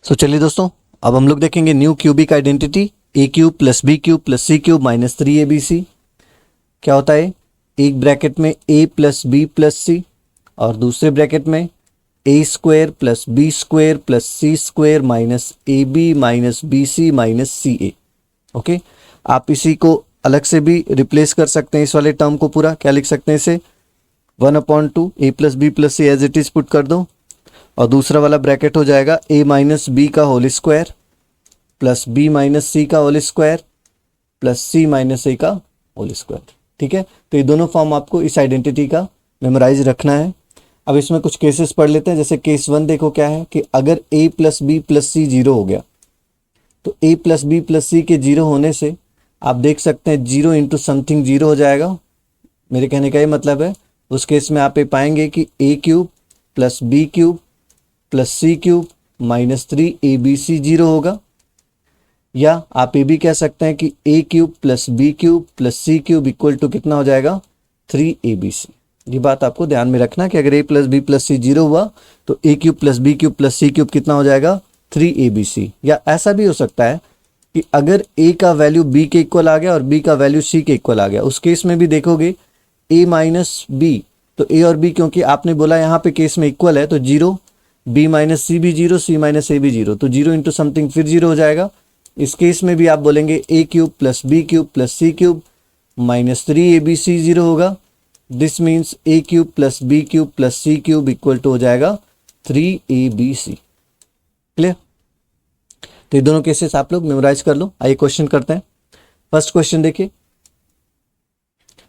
चलिए दोस्तों, अब हम लोग देखेंगे new cubic identity A cube plus B cube plus C cube minus 3abc। क्या होता है? एक ब्रैकेट में a plus B plus C और दूसरे ब्रैकेट में a square plus B square plus C square minus A B minus B C minus C A. Okay, आप इसी को अलग से भी रिप्लेस कर सकते हैं। इस वाले टर्म को पूरा क्या लिख सकते हैं? इसे 1/2 a plus B plus C as it is put कर दो और दूसरा वाला ब्रैकेट हो जाएगा a माइनस बी का whole square plus B minus C का whole square plus C minus A का होल स्क्वायर। ठीक है, तो ये दोनों फॉर्म आपको इस आइडेंटिटी का मेमोराइज रखना है। अब इसमें कुछ केसेस पढ़ लेते हैं। जैसे केस 1 देखो क्या है कि अगर a plus B plus c 0 हो गया तो a प्लस बी प्लस सी के 0 होने से आप देख सकते हैं 0 इंटू समथिंग 0 हो जाएगा। मेरे कहने का ये मतलब है उस केस में आप ये पाएंगे कि a cube plus B cube plus C cube minus 3abc 0 होगा। या आप ये भी कह सकते हैं कि a cube plus B cube plus C cube equal to कितना हो जाएगा? 3abc। ये बात आपको ध्यान में रखना कि अगर a plus B plus c 0 हुआ तो a cube plus B cube plus C cube कितना हो जाएगा? 3abc। या ऐसा भी हो सकता है कि अगर a का वैल्यू b के इक्वल आ गया और b का वैल्यू c के इक्वल आ गया, उस केस में भी देखोगे a माइनस बी, तो a और b क्योंकि आपने बोला यहाँ पे केस में इक्वल है तो 0, b माइनस सी भी 0, c माइनस ए भी 0, तो 0 इंटू समथिंग फिर 0 हो जाएगा। इस केस में भी आप बोलेंगे a cube plus B cube plus C cube minus 3abc 0 होगा। This means a cube plus B cube plus C cube equal to हो जाएगा 3abc। क्लियर? तो ये दोनों केसेस आप लोग मेमोराइज कर लो। आइए क्वेश्चन करते हैं। फर्स्ट क्वेश्चन देखिए,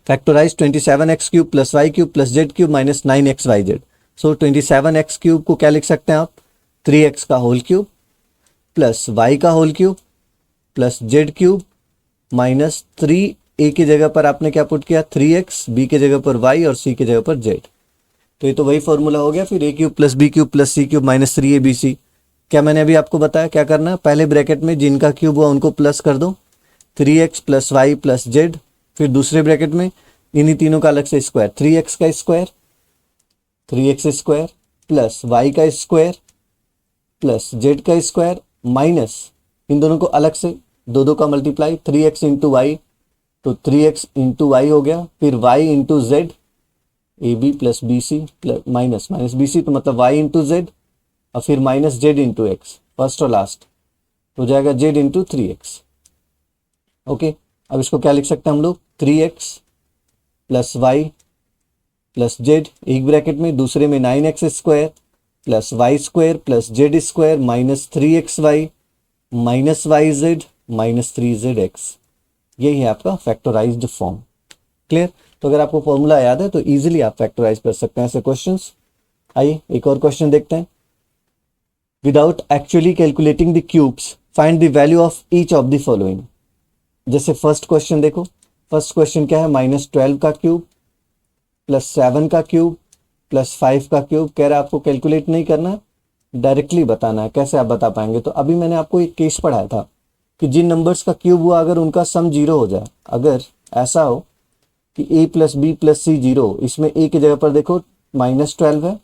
factorise 27x cube plus y cube plus z cube minus 9xyz। So 27x cube को क्या लिख सकते हैं आप? 3x का होल क्यूब प्लस y का whole cube plus z cube minus 3a की जगह पर आपने क्या पुट किया? 3x, b की जगह पर y और c की जगह पर z। तो ये तो वही फॉर्मूला हो गया फिर a cube plus B cube plus C cube minus 3abc। क्या मैंने अभी आपको बताया क्या करना है? पहले ब्रैकेट में जिनका क्यूब हुआ उनको प्लस कर दो, 3x plus y plus Z. फिर दूसरे ब्रैकेट में इन्हीं तीनों का अलग से स्क्वायर, 3x का square 3x square plus y का स्क्वायर प्लस जेड का स्क्वायर माइनस इन दोनों को अलग से दो का मल्टीप्लाई, 3x इंटू वाई तो 3x इंटू वाई हो गया, फिर y into z a B plus B C plus minus minus B c, तो मतलब y इंटू जेड और फिर minus z into x, first और लास्ट हो जाएगा जेड इंटू 3x। ओके, अब इसको क्या लिख सकते हैं हम लोग? 3x plus y plus z एक ब्रैकेट में, दूसरे में 9x square plus y square plus z square minus 3xy minus y z minus 3zx। यही है आपका फैक्टराइज्ड फॉर्म। क्लियर? तो अगर आपको फॉर्मूला याद है तो इजीली आप फैक्टराइज कर सकते हैं ऐसे क्वेश्चंस। आइए एक और क्वेश्चन देखते हैं। Without actually calculating the cubes find the value of each of the following. जैसे फर्स्ट क्वेश्चन देखो, फर्स्ट क्वेश्चन क्या है? -12 का क्यूब प्लस 7 का क्यूब प्लस 5 का क्यूब। कह रहा है आपको कैलकुलेट नहीं करना है, डायरेक्टली बताना है। कैसे आप बता पाएंगे? तो अभी मैंने आपको एक केस पढ़ाया था कि जिन नंबर्स का क्यूब हुआ अगर उनका सम 0 हो जाए, अगर ऐसा हो कि a plus B plus c 0, इसमें a की जगह पर देखो -12 है,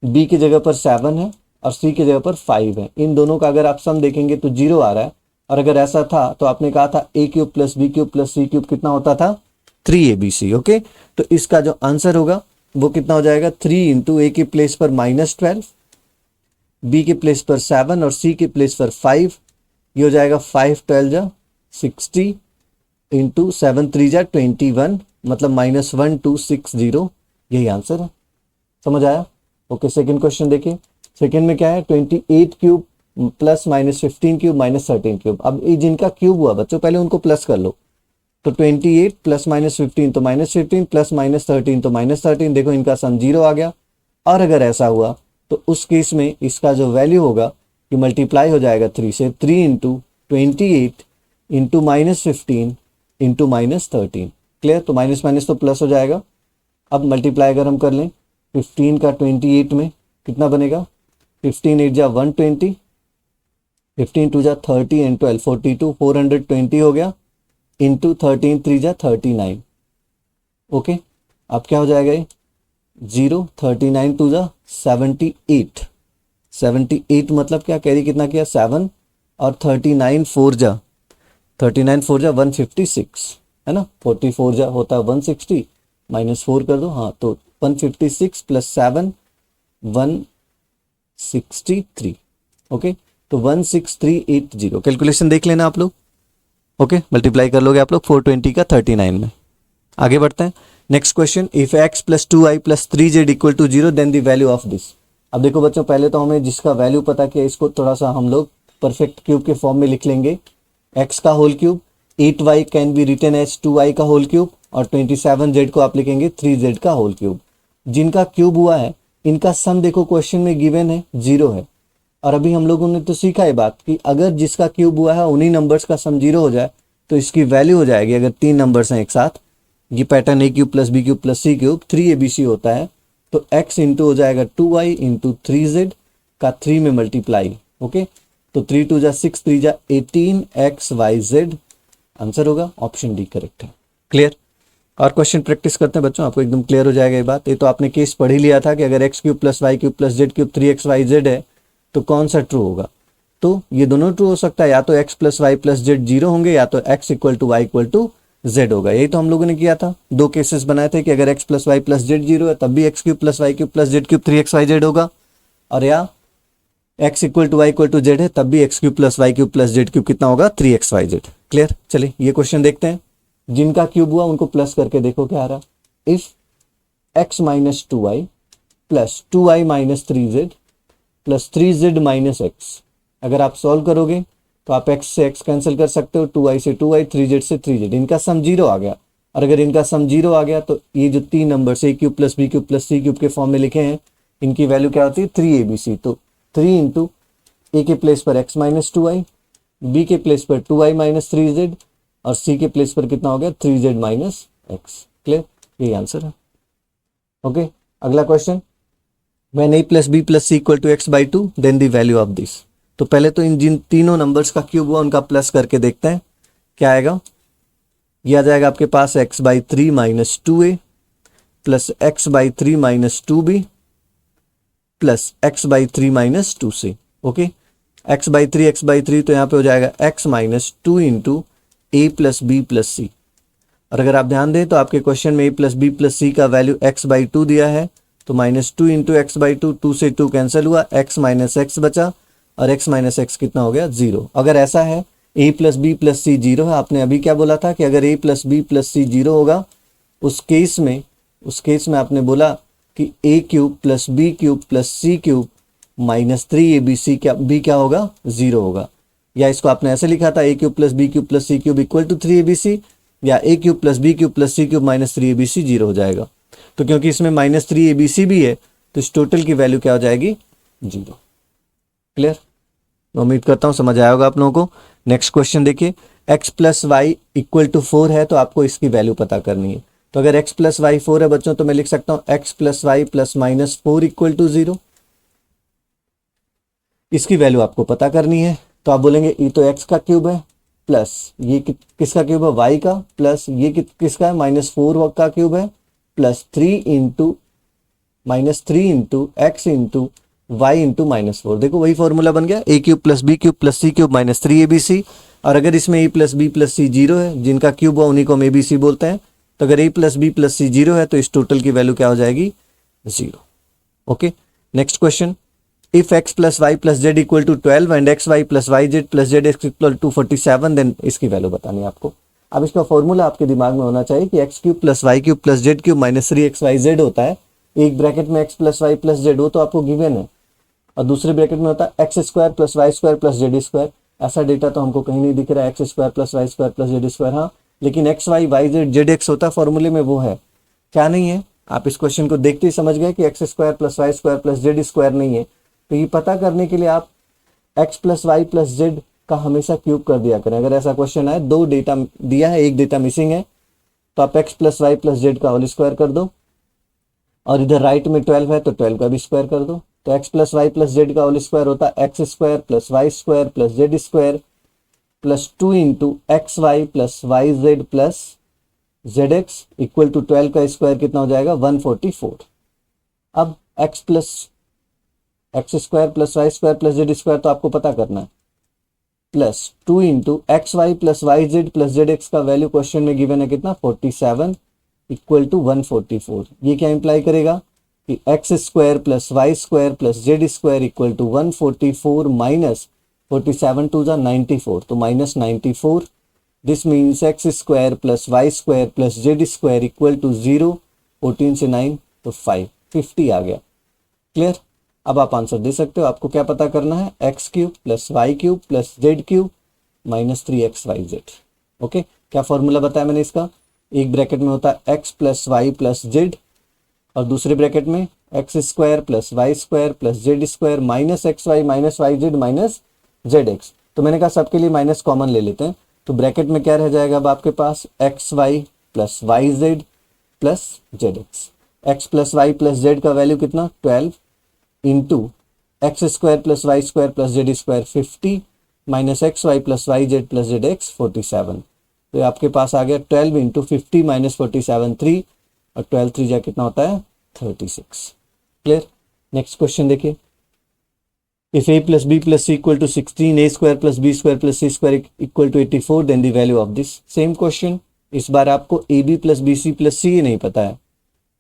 b की जगह पर 7 है और c की जगह पर 5 है, इन दोनों का अगर आप सम देखेंगे तो 0 आ रहा है। और अगर ऐसा था तो आपने कहा था a cube plus B cube plus C cube कितना होता था? 3abc। ओके, तो इसका जो आंसर होगा वो कितना हो जाएगा? 3 इंटू ए के प्लेस पर -12, बी के प्लेस पर 7 और सी के प्लेस पर 5। ये हो जाएगा 5 12 जा 60 इंटू 7 3 जा 21, मतलब -1260। यही आंसर है। समझ आया? ओके, सेकंड क्वेश्चन देखिए। सेकंड में क्या है? 28 cube plus -15 cube minus 13 cube. अब ये जिनका क्यूब हुआ बच्चों पहले उनको प्लस कर लो। तो 28 प्लस -15 तो -15 प्लस -13 तो -13। देखो इनका सम 0 आ गया। और अगर ऐसा हुआ तो उस केस में इसका जो वैल्यू होगा कि मल्टीप्लाई हो जाएगा 3 से, 3 इंटू 28 इंटू -15 इंटू -13। क्लियर? तो माइनस माइनस तो प्लस हो जाएगा। अब मल्टीप्लाई अगर हम कर लें 15 का 28 में कितना बनेगा? 15 8 जा 120, 15 2 जा 30 एंड 12 42, 420 हो गया इंटू 13 3 जा 39। ओके, अब क्या हो जाएगा ये? 0 39 2 जा 78, 78 मतलब क्या, कैरी कितना किया 7, और 39 4 जा 156 है ना, 44 जा होता है 160, -4 कर दो, हाँ तो 156 + 7 163, ओके। तो 16380 कैलकुलेशन देख लेना आप लोग, ओके। मल्टीप्लाई कर लोगे आप लोग 420 का 39 में। आगे बढ़ते हैं, next question, if x + 2y + 3z = 0 then the value of this. अब देखो बच्चों, पहले तो हमें जिसका वैल्यू पता किया इसको थोड़ा सा हम लोग परफेक्ट क्यूब के फॉर्म में लिख लेंगे। x का whole cube 8y can be written as 2y का होल क्यूब, और 27z को आप लिखेंगे 3z का होल क्यूब। जिनका क्यूब हुआ है इनका सम देखो क्वेश्चन में गिवन है 0 है, और अभी हम लोगों ने तो सीखा है बात कि अगर जिसका क्यूब हुआ है उन्हीं नंबर्स का सम 0 हो जाए तो इसकी वैल्यू हो जाएगी, अगर 3 नंबर्स हैं एक साथ, ये pattern a³ + b³ + c³ 3abc होता है, तो x इंटू हो जाएगा 2y इंटू 3z का 3 में मल्टीप्लाई, ओके। तो 3 2 जा 6, 3 जा 18xyz, आंसर होगा ऑप्शन डी करेक्ट है। क्लियर? और क्वेश्चन प्रैक्टिस करते हैं बच्चों, आपको एकदम क्लियर हो जाएगा ये बात। ये तो आपने केस पढ़ ही लिया था कि अगर x³ + y³ + z³ 3xyz है तो कौन सा ट्रू होगा। तो ये दोनों ट्रू हो सकता है, या तो x + y + z 0 होंगे, या तो x = y = z होगा। यही तो हम लोगों ने किया था, दो केसेस बनाए थे कि अगर x + y + z 0 है तब भी x³ + y³ + z³ 3xyz होगा, और या x = y = z है तब भी x³ + y³ + z³ कितना होगा 3xyz। क्लियर? चलिए ये क्वेश्चन देखते हैं। जिनका क्यूब हुआ उनको प्लस करके देखो क्या आ रहा। If x - 2y + 2y - 3z + 3z - x, अगर आप सॉल्व करोगे तो आप x से x कैंसिल कर सकते हो, 2y से 2y, 3z से 3z, इनका सम 0 आ गया। और अगर इनका सम 0 आ गया तो ये जो 3 नंबर्स a³ + b³ + c³ के फॉर्म में लिखे हैं, इनकी वैल्यू क्या होती है 3abc। तो 3 इंटू a के प्लेस पर x - 2y, b के प्लेस पर 2y - 3z, और c के प्लेस पर कितना हो गया 3z - x। क्लियर? यही आंसर है, ओके। अगला question, when a + b + c = x/2 then the value of this। तो पहले तो इन जिन तीनों नंबर्स का क्यूब हुआ उनका प्लस करके देखते हैं क्या आएगा। ये आ जाएगा आपके पास x/3 - 2a + x/3 - 2b + x/3 - 2c, okay. x/3 तो यहाँ पे हो जाएगा x - 2 into a + b + c। और अगर आप ध्यान दें तो आपके क्वेश्चन में a + b + c का वैल्यू x/2 दिया है, तो -2 इंटू x/2, 2 से 2 कैंसिल हुआ, x - x बचा, और x - x कितना हो गया 0। अगर ऐसा है a + b + c 0 है, आपने अभी क्या बोला था कि अगर a + b + c 0 होगा, उस केस में आपने बोला कि a³ + b³ + c³ -3abc क्या होगा 0 होगा। या इसको आपने ऐसे लिखा था a³ + b³ + c³ = 3abc, या a³ + b³ + c³ -3abc 0 हो जाएगा। तो क्योंकि इसमें -3abc भी है तो इस टोटल की वैल्यू क्या हो जाएगी 0। क्लियर? उम्मीद करता हूं समझ आया होगा आप लोगों को। नेक्स्ट क्वेश्चन देखिए, x + y = 4 है तो आपको इसकी वैल्यू पता करनी है। तो अगर x + y 4 है बच्चों तो मैं लिख सकता हूं x + y + -4 = 0। इसकी वैल्यू आपको पता करनी है, तो आप बोलेंगे ये तो x का क्यूब है, प्लस ये किसका क्यूब है y का, प्लस ये किसका है -4 का क्यूब है, plus 3 into x into y into -4। देखो वही फॉर्मूला बन गया, a³ + b³ + c³ -3abc। और अगर इसमें a + b + c 0 है, जिनका क्यूब हुआ उन्हीं को हम abc बोलते हैं, तो अगर a + b + c 0 है तो इस टोटल की वैल्यू क्या हो जाएगी 0, okay. Next question, if x + y + z = 12 and xy + yz + zx = 47 then इसकी वैल्यू बतानी है आपको। अब इसका फॉर्मूला आपके दिमाग में होना चाहिए कि x³ + y³ + z³ -3xyz होता है, एक ब्रैकेट में x + y + z हो तो आपको गिवन है, और दूसरे ब्रैकेट में होता है x² + y² + z²। ऐसा डेटा तो हमको कहीं नहीं दिख रहा है, x² + y² + z², हाँ, लेकिन xy yz zx होता फॉर्मूले में, वो है क्या नहीं है। आप इस क्वेश्चन को देखते ही समझ गए कि x² + y² + z² नहीं है। तो ये पता करने के लिए आप x + y + z का हमेशा क्यूब कर दिया करें। अगर ऐसा क्वेश्चन है, दो डेटा दिया है, एक डेटा मिसिंग है, तो आप x + y + z का होल स्क्वायर कर दो, और इधर राइट में 12 है तो 12 का भी स्क्वायर कर दो। तो x + y + z का होल स्क्वायर होता है x² + y² + z² + 2 into xy + yz + zx = 12 का स्क्वायर कितना हो जाएगा 144। अब x x square plus y square plus z square तो आपको पता करना है, plus 2 into x y plus y z plus z x का वैल्यू क्वेश्चन में गिवन है कितना 47 इक्वल टू 144। ये क्या इंप्लाई करेगा कि x square plus y square plus z square equal to 144 minus 47 टू जा 94 तो minus 94। This means x square plus y square plus z square equal to 0, 14 से 9 तो 5, 50 आ गया। क्लियर। अब आप आंसर दे सकते हो। आपको क्या पता करना है, x cube plus y cube plus z cube minus 3xyz। Okay, क्या फॉर्मूला बताया मैंने इसका, एक ब्रैकेट में होता है x plus y plus z और दूसरे ब्रैकेट में x square plus y square plus z square minus x y minus y z minus z x. तो मैंने कहा सबके लिए माइनस कॉमन ले लेते हैं, तो ब्रैकेट में क्या रह जाएगा अब आपके पास x y plus y z plus z x. X plus y plus z का वैल्यू कितना 12 into x square plus y square plus z square 50 minus x y plus y z plus z x 47। तो आपके पास आ गया 12 into 50 minus 47 3 और 12 3 जा कितना होता है 36। क्लियर। नेक्स्ट क्वेश्चन देखिए, if a plus B plus C equal to 16 a square plus B square plus C square equal to 84 then the value of this. Same question, इस बार आपको A B plus B C plus C नहीं पता है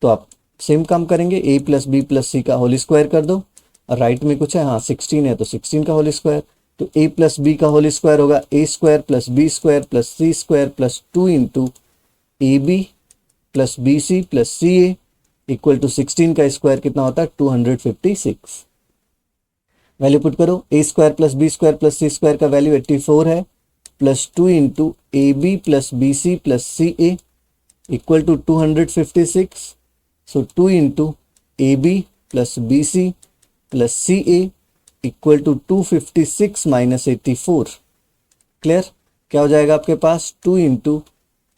तो आप same काम करेंगे, a plus B plus C का होल स्क्वायर कर दो और राइट में कुछ है, हाँ 16 है तो 16 का होल स्क्वायर, तो a प्लस बी का होल स्क्वायर होगा a square plus B square plus C square plus 2 into a B plus B C plus C a equal to 16 का स्क्वायर कितना होता है 256। वैल्यू पुट करो, a square plus B square plus C square का value 84 है plus 2 into a B plus B C plus C a equal to 256। So 2 into a B plus B C plus C a equal to 256 minus 84। Clear. क्या हो जाएगा आपके पास 2 into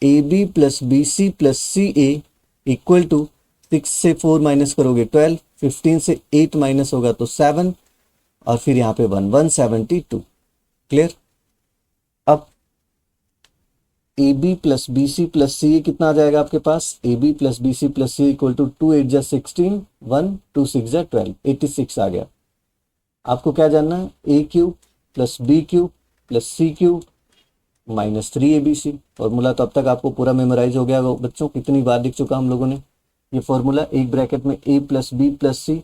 a B plus B C plus C a equal to 6 से 4 minus करोगे 12, 15 से 8 minus होगा तो 7 और फिर यहाँ पे 172। क्लियर। अब A B plus B C plus C A कितना आ जाएगा आपके पास, A B plus B C plus C equal to 2 8 जा 16 1 2 6 जा 12, 86 आ गया। आपको क्या जानना है, A cube plus B cube plus C cube minus 3abc। Formula तो अब तक आपको पूरा मेमोराइज हो गया बच्चों, कितनी बार दिख चुका हम लोगों ने ये फॉर्मूला। एक ब्रैकेट में a plus B plus C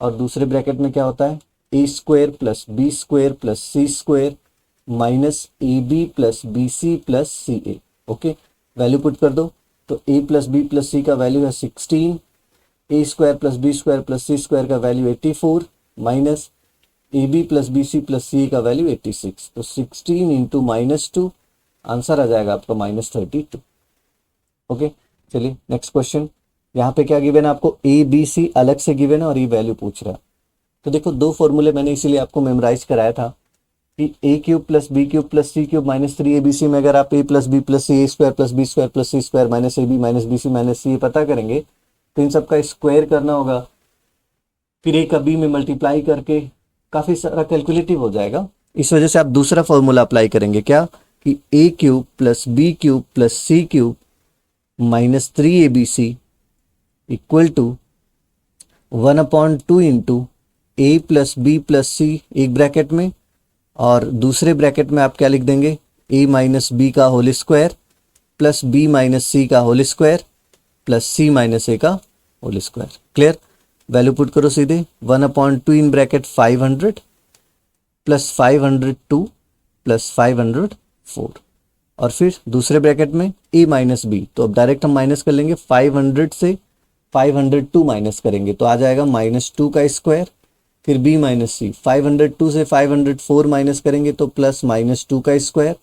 और दूसरे ब्रैकेट में क्या होता है A square plus B square plus C square minus A B plus B C plus C A. Okay, value put कर दो, तो a plus B plus C का वैल्यू है 16, A square plus B square plus C square का value 84 minus A B plus B C plus C का value 86। तो 16 into -2 answer आ जाएगा आपका -32। ओके, चलिए नेक्स्ट क्वेश्चन। यहाँ पे क्या गिवन है आपको, ए बी सी अलग से गिवन है और ये वैल्यू पूछ रहा है। तो देखो दो फॉर्मूले मैंने इसीलिए आपको मेमोराइज कराया था कि A cube plus B cube plus C cube minus 3abc में अगर आप A plus B plus C A square plus B square plus C square minus A B minus B C minus C पता करेंगे तो इन सबका square करना होगा, फिर ए का बी में मल्टीप्लाई करके काफ़ी सारा कैलकुलेटिव हो जाएगा। इस वजह से आप दूसरा फॉर्मूला अप्लाई करेंगे, क्या कि A cube plus B cube plus C cube minus 3abc equal to 1/2 into A plus B plus C एक ब्रैकेट में और दूसरे ब्रैकेट में आप क्या लिख देंगे, ए माइनस बी का whole square plus B minus C का whole square plus C minus A का whole square. Clear. Value put करो सीधे, 1/2 इन ब्रैकेट 500 प्लस 502 प्लस 504 और फिर दूसरे ब्रैकेट में ए माइनस बी, तो अब डायरेक्ट हम माइनस कर लेंगे, 500 से 502 माइनस करेंगे तो आ जाएगा -2 का स्क्वायर, फिर बी माइनस सी, 502 से 504 माइनस करेंगे तो प्लस -2 का स्क्वायर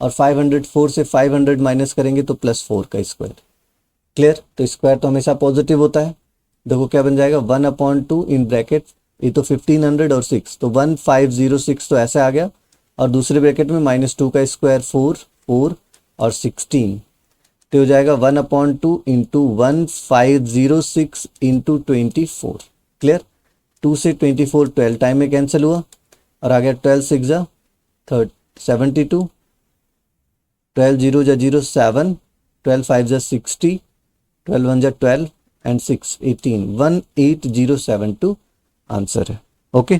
और 504 से 500 माइनस करेंगे तो +4 का स्क्वायर। क्लियर। तो स्क्वायर तो हमेशा पॉजिटिव होता है। देखो क्या बन जाएगा, 1/2 इन ब्रैकेट ये तो 1500 और 6 तो 1506 तो ऐसे आ गया और दूसरे ब्रैकेट में -2 का स्क्वायर 4 4 और 16 तो हो जाएगा 1/2 इंटू 1506 इंटू 24। क्लियर। 2 से 24 12 टाइम में कैंसिल हुआ और आ गया 12 6 जा 72, 12 0 जा 0 7, 12 5 जा 60, 12 1 जा 12 एंड 6 18, 18072 आंसर है। ओके।